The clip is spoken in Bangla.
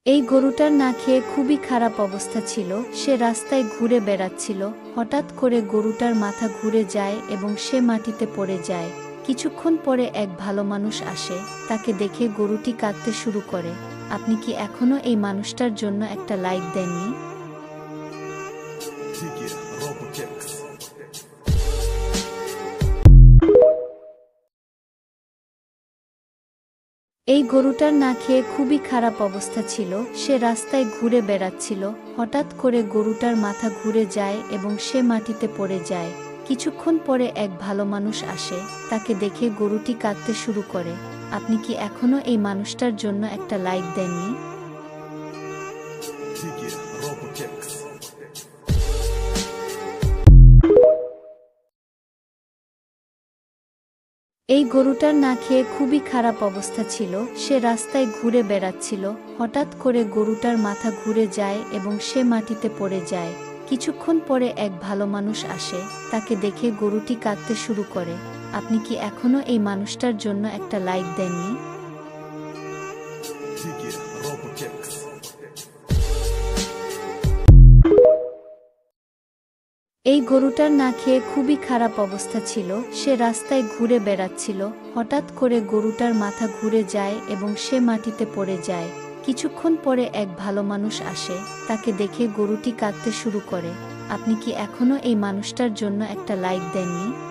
এই গরুটার না খেয়ে খুবই খারাপ অবস্থা ছিল। সে রাস্তায় ঘুরে বেড়াচ্ছিল। হঠাৎ করে গরুটার মাথা ঘুরে যায় এবং সে মাটিতে পড়ে যায়। কিছুক্ষণ পরে এক ভালো মানুষ আসে। তাকে দেখে গরুটি কাঁদতে শুরু করে। আপনি কি এখনো এই মানুষটার জন্য একটা লাইক দেননি? এই গরুটার না খেয়ে খুবই খারাপ অবস্থা ছিল। সে রাস্তায় ঘুরে বেড়াচ্ছিল। হঠাৎ করে গরুটার মাথা ঘুরে যায় এবং সে মাটিতে পড়ে যায়। কিছুক্ষণ পরে এক ভালো মানুষ আসে। তাকে দেখে গরুটি কাঁদতে শুরু করে। আপনি কি এখনো এই মানুষটার জন্য একটা লাইক দেননি? এই গরুটার না খেয়ে খুবই খারাপ অবস্থা ছিল। সে রাস্তায় ঘুরে বেড়াচ্ছিল। হঠাৎ করে গরুটার মাথা ঘুরে যায় এবং সে মাটিতে পড়ে যায়। কিছুক্ষণ পরে এক ভালো মানুষ আসে। তাকে দেখে গরুটি কাঁদতে শুরু করে। আপনি কি এখনো এই মানুষটার জন্য একটা লাইক দেননি? এই গরুটার না খেয়ে খুবই খারাপ অবস্থা ছিল। সে রাস্তায় ঘুরে বেড়াচ্ছিল। হঠাৎ করে গরুটার মাথা ঘুরে যায় এবং সে মাটিতে পড়ে যায়। কিছুক্ষণ পরে এক ভালো মানুষ আসে। তাকে দেখে গরুটি কাঁদতে শুরু করে। আপনি কি এখনো এই মানুষটার জন্য একটা লাইক দেননি?